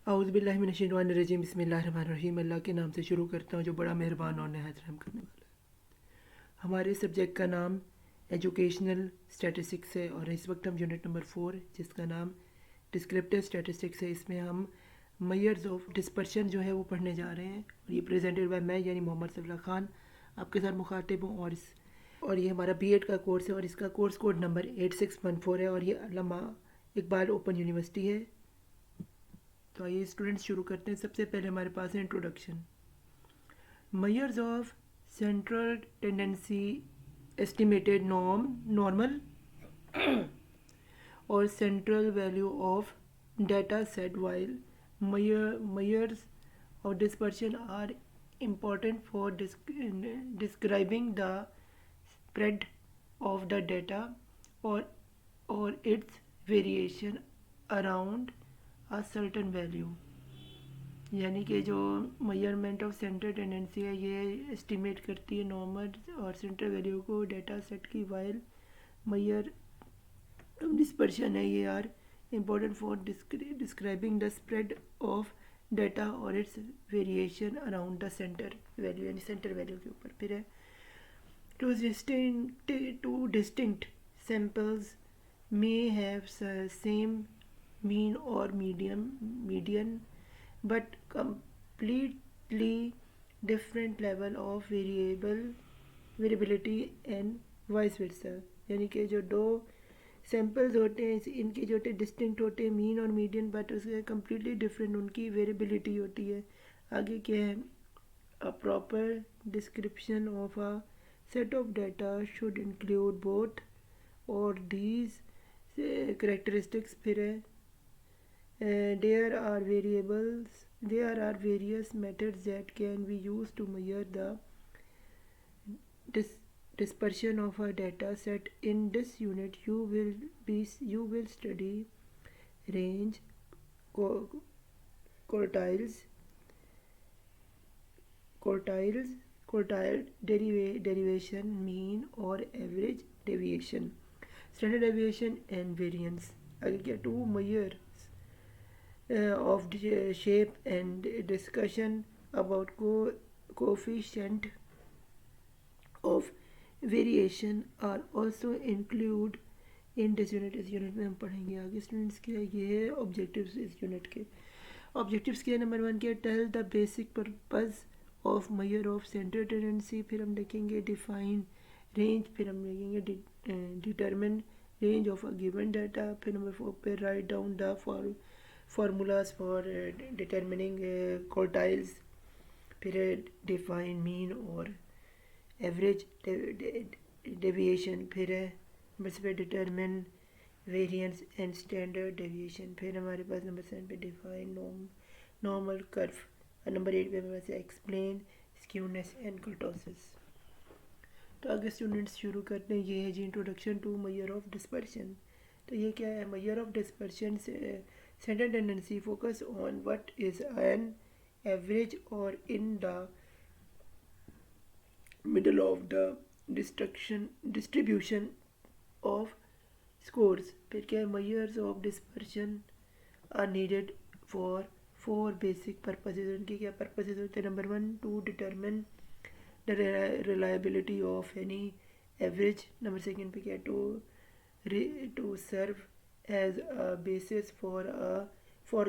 औज़ुबिल्लाहिमिनश्शैतानिर्रजीम बिस्मिल्लाहिर्रहमानिर्रहीम। अल्लाह के नाम से शुरू करता हूँ जो बड़ा मेहरबान और नहायत रहम करने वाला है। हमारे सब्जेक्ट का नाम एजुकेशनल स्टैटिस्टिक्स है और इस वक्त हम यूनिट नंबर 4 जिसका नाम डिस्क्रिप्टिव स्टैटिस्टिक्स है, इसमें हम मेजर्स ऑफ डिस्पर्शन जो है वो पढ़ने जा रहे हैं। और ये प्रेजेंटेड बाय मैं यानी मोहम्मद सल्ला खान आपके साथ मुखातिब हूँ। और ये हमारा बीएड का कोर्स है और इसका कोर्स कोड नंबर 8614 है और ये अल्लामा इकबाल ओपन यूनिवर्सिटी है। तो आइए स्टूडेंट्स शुरू करते हैं। सबसे पहले हमारे पास है introduction. Measures of central tendency estimated normal और central value of data set while measures of dispersion are important for describing the spread of the data or its variation around a certain value। यानी कि जो measurement of centre tendency है ये estimate करती है normal और centre value को data set की, वाइल मेजर डिस्पर्शन है ये are important for describing the spread of data or its variation around the center value यानी center value के ऊपर। फिर है two distinct samples may have same mean or median but completely different level of variability and vice versa। यानी कि जो दो samples होते हैं इनके जो डिस्टिंक्ट होते हैं मीन और मीडियन, बट उसके कम्प्लीटली डिफरेंट उनकी वेरिएबिलिटी होती है। आगे क्या है, a proper description of a set of data should include both और दीज करेक्टरिस्टिक्स। फिर है there are various methods that can be use to measure the dispersion of a data set. In this unit you will study range, quartiles, quartile derivation, mean or average deviation, standard deviation and variance। आगे क्या, two measures of shape and discussion about coefficient of variation are also include in this unit. इस unit में हम पढ़ेंगे आगे students क्या है, ये है ऑब्जेक्टिव्स इस यूनिट के। ऑब्जेक्टिव्स क्या है, नंबर 1 क्या, tell the basic purpose of measure of centre tendency. फिर हम देखेंगे डिफाइन रेंज। फिर हम देखेंगे determine range of a given data. फिर नंबर 4 पे write down the formulas for determining quartiles. फिर डिफाइन मीन और एवरेज डेविएशन। फिर है नंबर 6 पे determine variance and standard deviation. फिर हमारे पास नंबर 7 पे डिफाइन नॉर्मल कर्व। और नंबर 8 पे हमारे पास एक्सप्लेन स्क्यूनेस एंड कर्टोसिस। तो आगे स्टूडेंट्स शुरू करते हैं। ये है जी introduction to measure of dispersion. तो ये क्या है, measure of dispersion centre tendency focus on what is an average और in the middle of the distribution of scores। फिर क्या है, measures of dispersion are needed for 4 basic purposes। उनके क्या purposes होते हैं, number 1 to determine the reliability of any average। Number 2 पे क्या, to serve as a basis for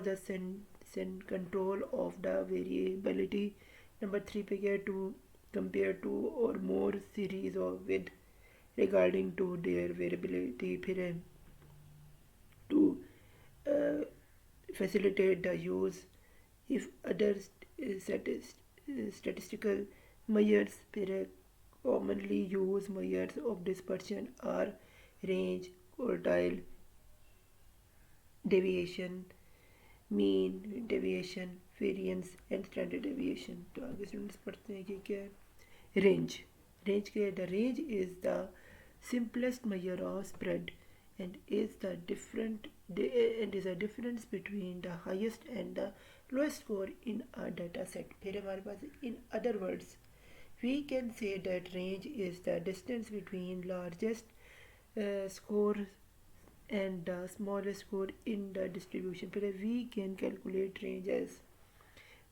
the control of the variability। Number 3 पे क्या, to compare two or more series with regarding to their variability। फिर है to facilitate the use if other statistical measures। फिर है commonly used measures of dispersion are range, quartile deviation, mean deviation, variance and standard deviation। तो आगे students पढ़ते हैं कि क्या है रेंज। रेंज क्या है, the range is the simplest measure of spread and is a difference between the highest and the lowest score in a data set। फिर हमारे पास in other words we can say that range is the distance between largest score and the smallest score in the distribution. फिर we can calculate range as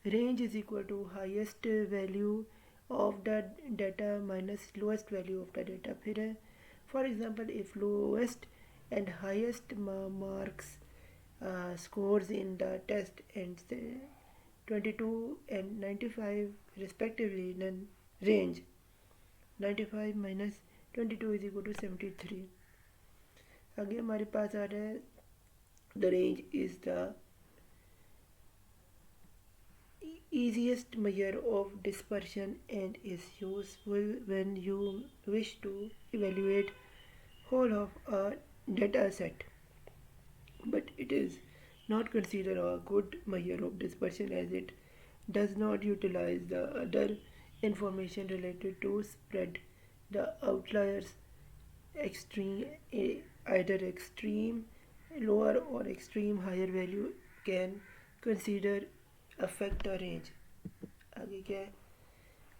range is equal to highest value of the data minus lowest value of the data. फिर है for example if lowest and highest marks scores in the test and 22 and 95 respectively, then range 95 minus 22 is equal to 73. आगे हमारे पास आ रहा है the range is the easiest measure of dispersion and is useful when you wish to evaluate whole of a data set, but it is not considered a good measure of dispersion as it does not utilize the other information related to spread. The outliers either extreme lower or extreme higher value can consider affect the range. आगे क्या है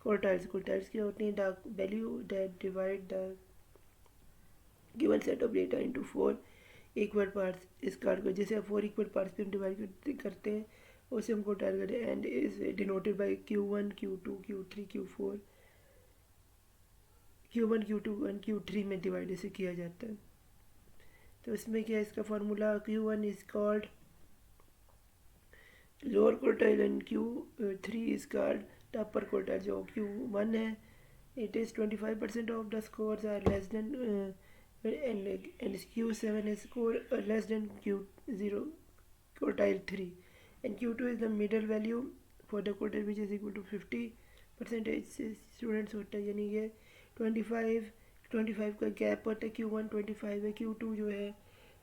quartiles क्या होते हैं the value that divide the given set of data into 4 equal parts. इस card को जैसे 4 equal parts पे हम डिवाइड करते हैं उसे हम quartile करते हैं and is denoted by Q1 Q2 Q3 Q4 Q1 Q2 and Q3 में डिवाइड इसे किया जाता है. तो इसमें क्या है इसका formula Q1 is called lower quartile and Q3 is called the upper quartile. जो Q1 है it is 25% of the scores are less than and Q7 is score less than Q0 quartile 3 and Q2 is the middle value for the quartile which is equal to 50% से students होता है यानी ये 25 का gap होता है. Q1 25 है Q2 जो है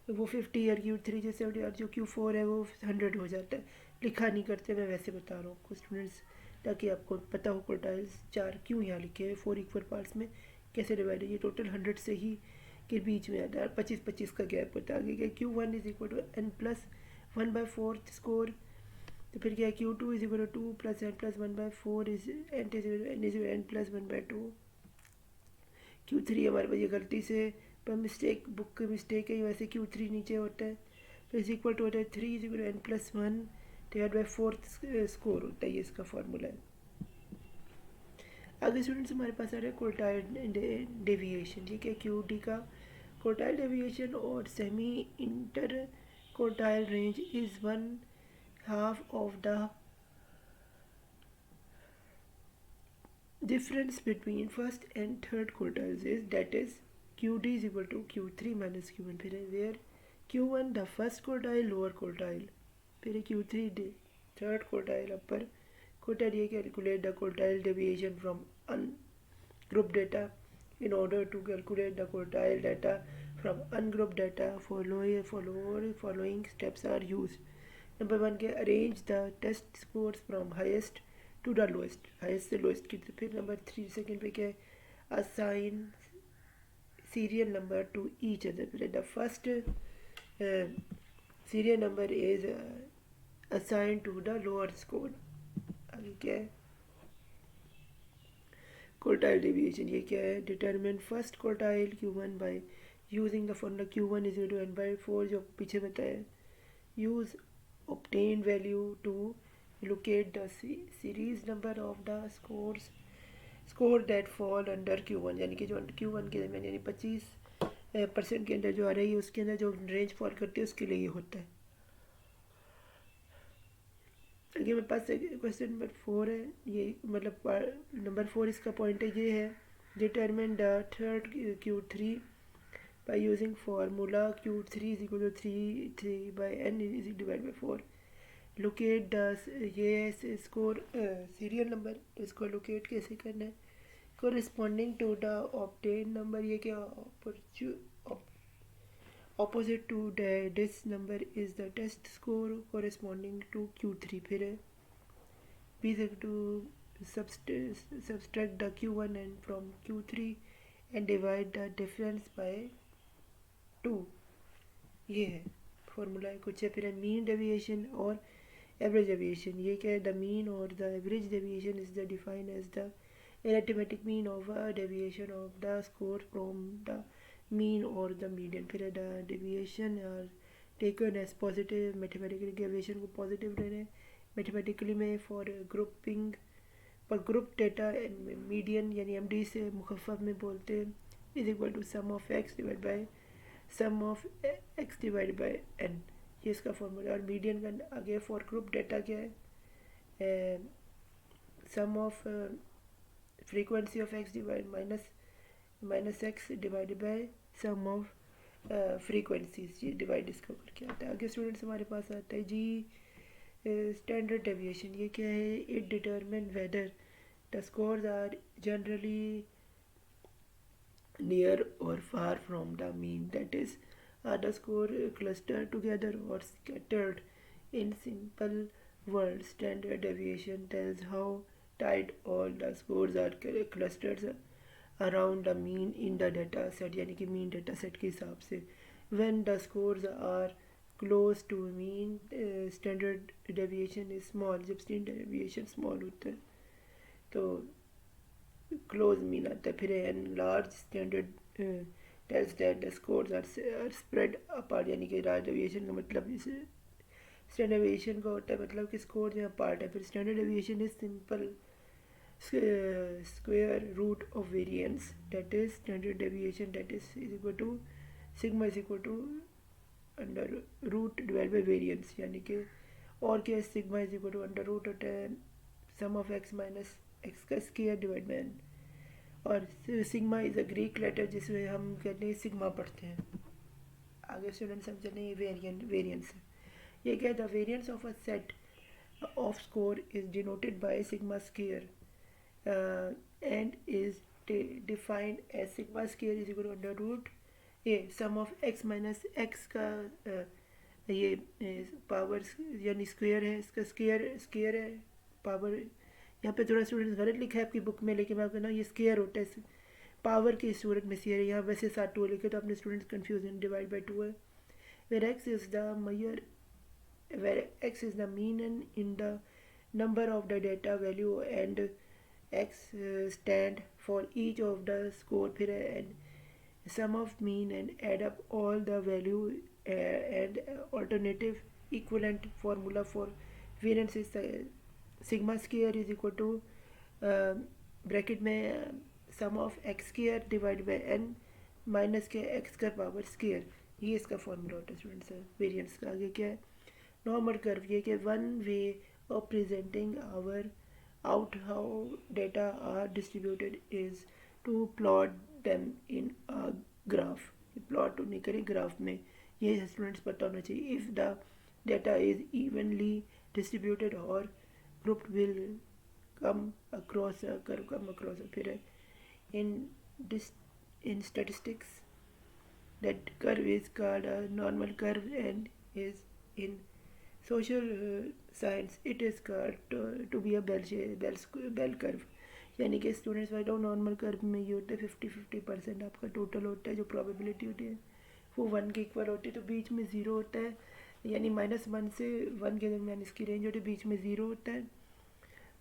वो 50 और Q3 जो 70 और जो Q4 है वो 100 हो जाता है. लिखा नहीं करते मैं वैसे बता रहा हूँ आपको स्टूडेंट्स ताकि आपको पता हो क्वार्टाइल्स 4 क्यों यहाँ लिखे हैं 4 इक्वल पार्ट्स में कैसे डिवाइड है. ये टोटल 100 से ही के बीच में आता है 25-25 का गैप होता है. आगे क्या Q1 is equal to n plus 1/4 score. तो फिर क्या Q2 is equal to 2 plus n plus 1/4 is n plus 1/2. Q3 हमारे पास ये गलती से पर मिस्टेक बुक की मिस्टेक है वैसे Q3 नीचे होता है तो इज इक्वल टू होता है 3 is equal to n plus 1 divide by 4 score होता है. ये इसका फार्मूला है. आगे स्टूडेंट्स हमारे पास आ रहा है क्वार्टाइल डेविएशन. ठीक है QD का क्वार्टाइल डेविएशन और semi inter quartile range is 1/2 of the difference between first and third quartiles is that is QD is equal to Q3 minus Q1. फिर है where Q1 the first quartile lower quartile फिर है Q3 the third quartile upper quartile. ये calculate the quartile deviation from ungrouped data. In order to calculate the quartile data from ungrouped data following steps are used. Number 1 के arrange the test scores from highest to the lowest highest से lowest की. फिर number 3 second पे क्या है assign serial number to each other. फिर the first serial number is assigned to the lower score. आगे क्या है quartile deviation. ये क्या है determine first quartile Q1 by using the formula Q1 is equal to n/4 जो पीछे बताया. use obtained value to locate the series number of the score that fall under Q1 यानी कि जो Q1 के दरमियान यानी 25% के अंदर जो आ रही है उसके अंदर जो रेंज फॉल करती है उसके लिए ये होता है. आगे मेरे पास क्वेश्चन नंबर 4 है. ये मतलब नंबर 4 इसका पॉइंट है ये है determine the third Q3 by using formula Q3 is equal to 3 by n is divided by 4. Locate the ये स्कोर सीरियल नंबर इसको लोकेट कैसे करना है corresponding to the obtain number. ये क्या opposite to this number is the test score corresponding to Q3. फिर है be to subtract the Q1 and from Q3 and divide the difference by 2. ये है फॉर्मूला है कुछ है. फिर है मीन डेविएशन और एवरेज डेविएशन. ये क्या है द मीन और the average deviation is the defined as the arithmetic mean of a deviation of the score from the mean or the median. फिर deviation are taken as positive, mathematically deviation को positive ले रहे हैं, mathematically में for grouping पर group data and median यानी MD से मुखफ़फ़ में बोलते हैं is equal to sum of x divided by sum of x divided by n. ये इसका फॉर्मूला। और मीडियन का आगे फॉर ग्रुप डेटा क्या है, sum of frequency of x divide minus x divided by sum of frequencies, ये divide इसका करके आता है। आगे स्टूडेंट्स हमारे पास आता है जी स्टैंडर्ड डेविएशन। ये क्या है, it determine whether the scores are generally near or far from the mean, that is, are the score clustered together or scattered. In simple words, standard deviation tells how tight all the scores are clustered around the mean in the data set, यानी कि mean data set के हिसाब से। when the scores are close to mean, standard deviation is small। जब standard deviation small होता है तो close mean आता है। फिर an large standard tells that the scores are spread apart, यानी कि लार्ज डेविएशन का मतलब इस स्टैंडर्ड डेविएशन का होता है मतलब कि स्कोर जो पार्ट है। फिर standard deviation is simple square root of variance, that is standard deviation that is equal to sigma is equal to under root divide by variance, यानी कि और क्या sigma is equal to under root होता है sum of x minus x का square divide by n. और sigma is a Greek letter जिसमें हम कहते हैं सिग्मा पढ़ते हैं। आगे स्टूडेंट्स हम चलें वेरिएंस है। ये क्या है, the variance of a set of score is denoted by sigma square and is defined as sigma square is equal to under root a sum of x minus x का ये power यानी square है, इसका square है power. यहाँ पे थोड़ा students गलत लिखा है आपकी बुक में, लेकिन मैं आपको ना ये स्क्वायर होता है पावर की सूरत में स्क्वायर है, यहाँ वैसे साथ 2 लिखे तो अपने स्टूडेंट्स कंफ्यूजन डिवाइड बाई 2 है। Where x is the measure where x is the mean and in the number of the data value and x stand for each of the score. फिर and sum of mean and add up all the value and alternative equivalent formula for variance is sigma square is equal to bracket में sum of x square divide by n minus के x का power square, ये इसका formula होता है students variance का। आगे क्या है, नॉर्मल कर्व, ये कि one way of presenting our out how data are distributed is to plot them in a graph. Plot नहीं करें ग्राफ में, ये स्टूडेंट्स पता होना चाहिए। If the data is evenly distributed और group will come across a curve, come across a period. In statistics, that curve is called a normal curve, and is in social science it is called to be a bell curve। यानी कि students बताओ normal curve में ये होता है 50-50% आपका total होता है, जो प्रोबेबिलिटी होती है वो 1 के इक्वल होती है। तो बीच में 0 होता है, यानी -1 से 1 के दरमियान इसकी रेंज होती है, बीच में 0 होता है।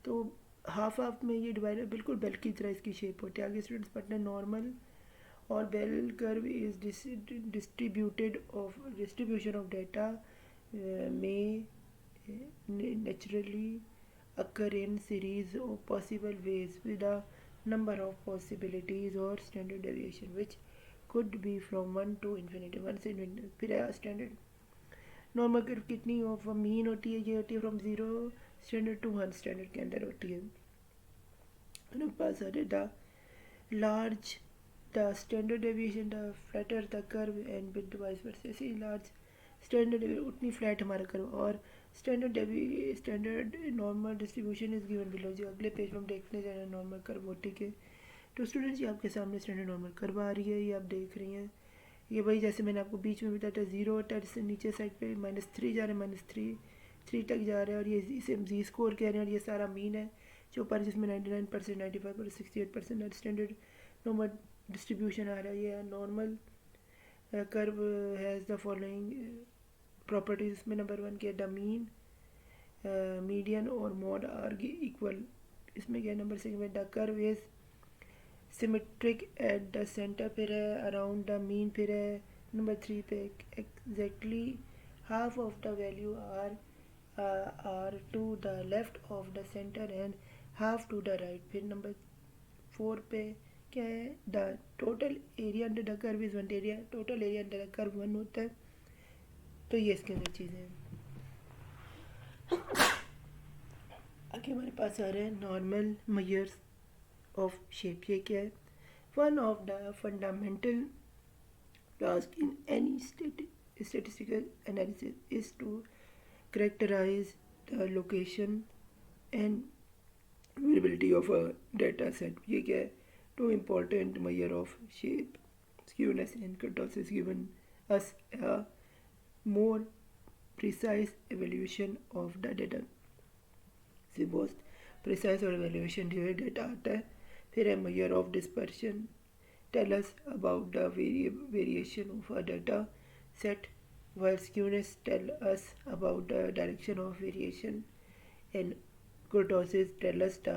तो हाफ हाफ में ये डिवाइडर बिल्कुल बेल की तरह इसकी शेप होती है। आगे स्टूडेंट्स पढ़ते हैं नॉर्मल और bell curve is distribution of data में naturally occur in series of possible ways with a number of possibilities or standard deviation which could be from 1 to infinity, 1 से infinity। फिर standard normal curve कितनी of mean होती है, ये होती है from 0 standard to 1 standard के अंदर होती है। Pass the large the standard deviation the flatter the curve and with vice versa. ऐसे लार्ज स्टैंडर्ड उतनी फ्लैट हमारा कर्व। और standard normal distribution is given below, जो अगले पेज में हम देखने जा रहे हैं नॉर्मल कर्व होती के। तो स्टूडेंट्स ये आपके सामने स्टैंडर्ड नॉर्मल कर्व आ रही है, ये आप देख रही हैं। ये वही जैसे मैंने आपको बीच में बताया था 0 होता है, जिससे नीचे साइड पे -3 जा रहा है, -3 तक जा रहा है। और ये इसे हम जी स्कोर कह रहे हैं, और ये सारा मीन है जो ऊपर जिसमें 99%, 95%, 68% स्टैंडर्ड नॉर्मल डिस्ट्रीब्यूशन आ रहा है। ये normal curve has the following properties. इसमें नंबर 1 के द मीन मीडियन और मॉड आर इक्वल। इसमें क्या नंबर 6 में the curve is symmetric at the centre फिर है, अराउंड द मीन फिर है, नंबर 3 पे exactly half of the value are to the left of the centre and half to the right. फिर number 4 पे क्या है, the total area under the curve is 1 area, total area under the curve 1 होता है। तो ये इसके अंदर चीज़ें हैं। आगे हमारे पास आ रहे हैं नॉर्मल मेजर्स ऑफ शेप। ये क्या है, one of the fundamental task in any statistical analysis is to characterize the location and variability of a data set. ये क्या है, two important measure of shape, skewness and kurtosis given us a more precise evaluation of the data. से most precise और evaluation जो है data आता है। फिर है measure of dispersion, tell us about the variation of a data set, while skewness tell us about the direction of variation, and kurtosis tell us the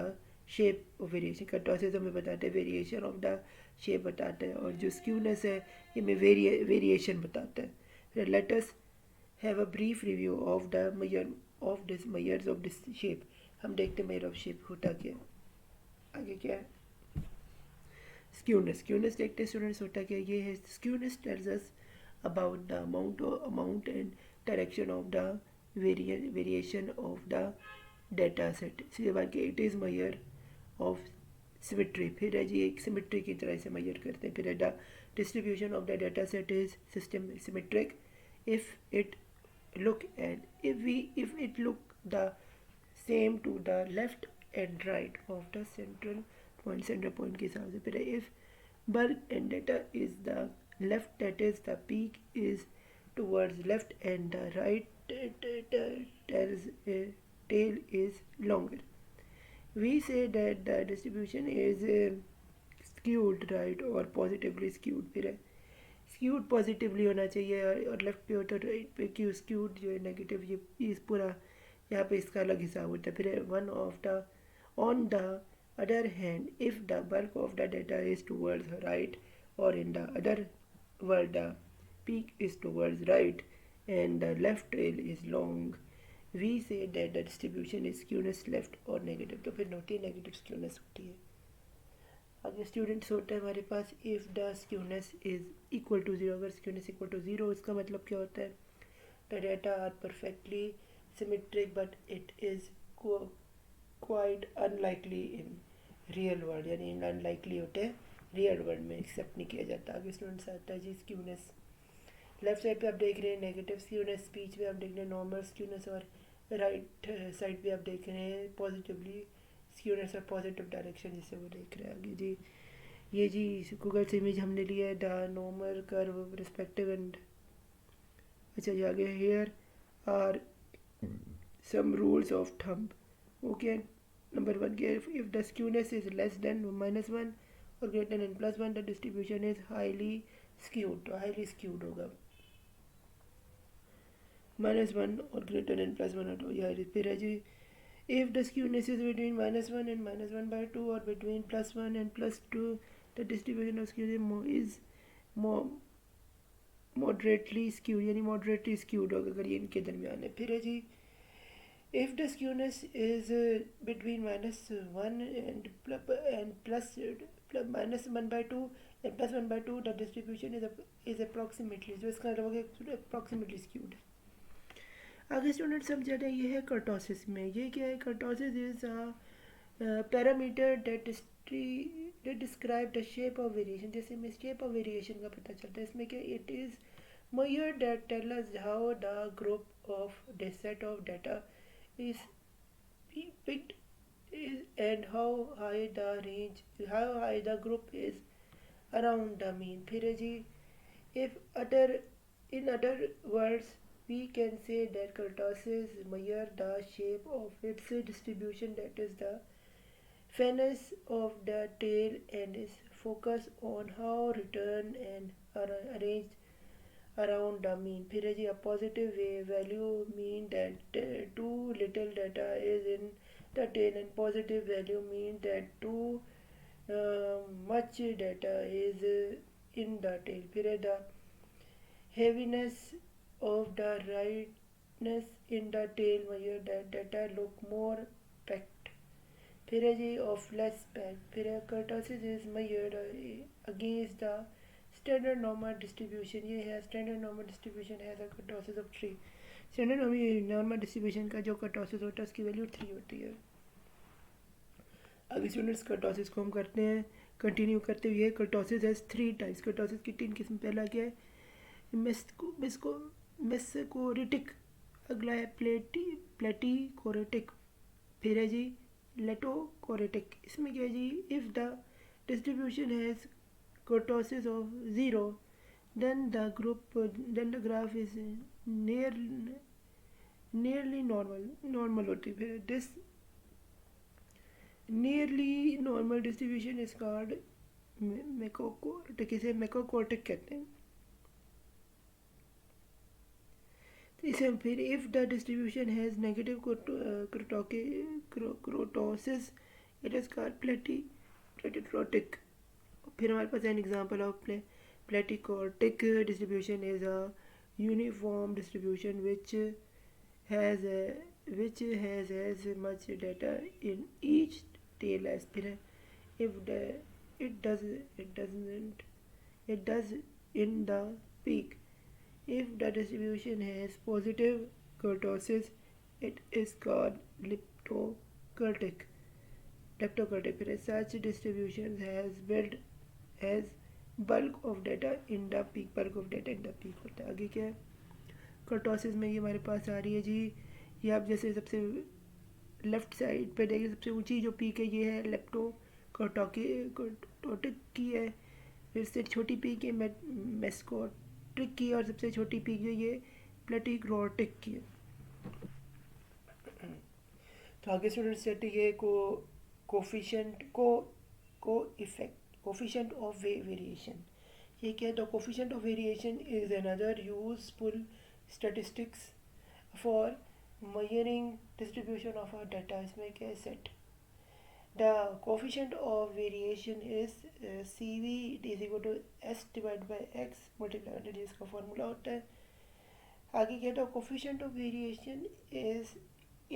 shape of variation. kurtosis हमें बताते हैं variation of the shape बताता है, और जो skewness है ये हमें variation बताता है। फिर let us have a brief review of the measures of this shape। हम देखते हैं measure of shape होता क्या है। आगे क्या है, स्क्यूनेस देखते हैं स्टूडेंट्स, होता क्या ये है, skewness tells us about the amount and direction of the variation of the data set. इसके बाद के it is measure of symmetry. फिर है जी एक सिमेट्री की तरह से मेजर करते हैं। फिर है the distribution of the data set is system symmetric if it look the same to the left and right of the centre point के हिसाब से। फिर if bulk and data is the left, that is the peak is towards left and the right tail is longer, we say that the distribution is skewed right or positively skewed। फिर है skewed positively होना चाहिए और left पे हो तो right पे क्यों skewed जो है नेगेटिव। ये इस पूरा यहाँ पे इसका अलग हिसाब होता है। फिर है one of the on the other hand, if the bulk of the data is towards right, or in the other word the peak is towards right and the left tail is long, we say that the distribution is skewness left or negative। तो फिर होती है negative skewness होती है। आगे students होता है हमारे पास if the skewness is equal to zero. अगर स्क्यूनेस इक्वल टू ज़ीरो इसका मतलब क्या होता है, the data are perfectly symmetric but it is quite unlikely in real world, यानी अनलाइकली होते हैं रियल वर्ल्ड में, एक्सेप्ट नहीं किया जाता। आगे स्टूडेंट्स आता है जी स्क्यूनेस। लेफ्ट साइड पे आप देख रहे हैं नेगेटिव स्क्यूनेस, स्पीच में आप देख रहे हैं नॉर्मल स्क्यूनेस, और राइट साइड पे आप देख रहे हैं पॉजिटिवली स्क्यूनेस और पॉजिटिव डायरेक्शन जिसे वो देख रहे हैं। आगे जी ये जी गूगल से इमेज हमने लिया है, the normal curve respective and. अच्छा जी आगे here are some rules of thumb. Okay, number 1 के if the skewness is less than -1 और greater than +1 the distribution is highly skewed। तो highly skewed होगा -1 और greater than +1 हो तो यह। फिर है जी if the skewness is between -1 and -1/2 or between +1 and +2 the distribution of skewness is moderately skewed, यानी moderately skewed होगा अगर ये इनके दरमियान है। फिर है जी if the skewness is between -1 and -1/2 and +1/2 the distribution is approximately, जो इसका मतलब है approximately skewed। आगे स्टूडेंट समझा रहे ये है कर्टोसिस में। ये क्या है, kurtosis is a parameter that describe the shape of variation। जैसे हमें shape of variation का पता चलता है, इसमें क्या it is measure that tell us how the group of the set of data is picked and how high the group is around the mean। फिर है जी if in other words we can say that kurtosis measure the shape of its distribution, that is the fairness of the tail, and is focused on how return and are arranged around the mean। फिर है जी a positive value mean that too little data is in the tail, and positive value mean that too much data is in the tail. फिर है the heaviness of the rightness in the tail measure that data look more packed. फिर है जी of less packed. फिर है kurtosis is measured against the standard normal distribution. ये है standard normal distribution has a kurtosis of 3. Standard normal distribution का जो kurtosis होता है उसकी वैल्यू 3 होती है. अभी स्टूडेंट्स कर्टोसिस को हम करते हैं कंटिन्यू करते हुए. Kurtosis has 3 types. कर्टोसिस की 3 किस्म. पहला क्या है मेस्कोरिटिक. अगला है प्लेटिकोरेटिक. फिर है जी लेटोकोरेटिक. इसमें क्या है जी if the distribution has kurtosis of 0 then the graph is nearly normal होती है. फिर this nearly normal distribution is called मेकोकोर्टिक. इसे मेकोकोर्टिक कहते हैं. इसे फिर if the distribution has negative kurtosis it is called platycotic. फिर हमारे पास an example of platycotic distribution is a uniform distribution which has as much data in each tail as फिर if the it does in the peak. If the distribution has positive kurtosis it is called leptokurtic. फिर such distribution has bulk of data in the peak. होता है. आगे क्या है kurtosis में ये हमारे पास आ रही है जी. ये आप जैसे सबसे लेफ्ट साइड पे देखिए सबसे ऊंची जो पीक है ये है लेप्टोकोर्टिक की है. फिर से छोटी पीक है मेस्कोट्रिक की. और सबसे छोटी पीक जो ये प्लेटिकोर्टिक की है. तो आगे स्टूडेंट सेट ये कोफिशिएंट ऑफ वेरिएशन. ये क्या है. The coefficient of variation is another useful statistics for measuring distribution of our data. इसमें क्या है set. The coefficient of variation is CV is equal to S divided by X multiplied by इसका formula होता है. आगे क्या था coefficient of variation is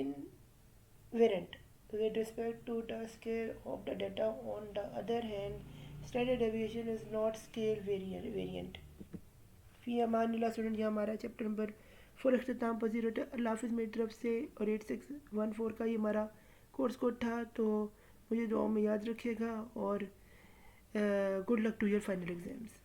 invariant with respect to the scale of the data. On the other hand standard deviation is not scale variant. फिर मान लो student ये हमारा चैप्टर नंबर 4 अख्ताम पजीर होता है. अल्लाह हाफिज़ मेरी तरफ से. और 8614 का ये हमारा कोर्स कोड था. तो मुझे दुआ में याद रखिएगा और good luck to your final exams.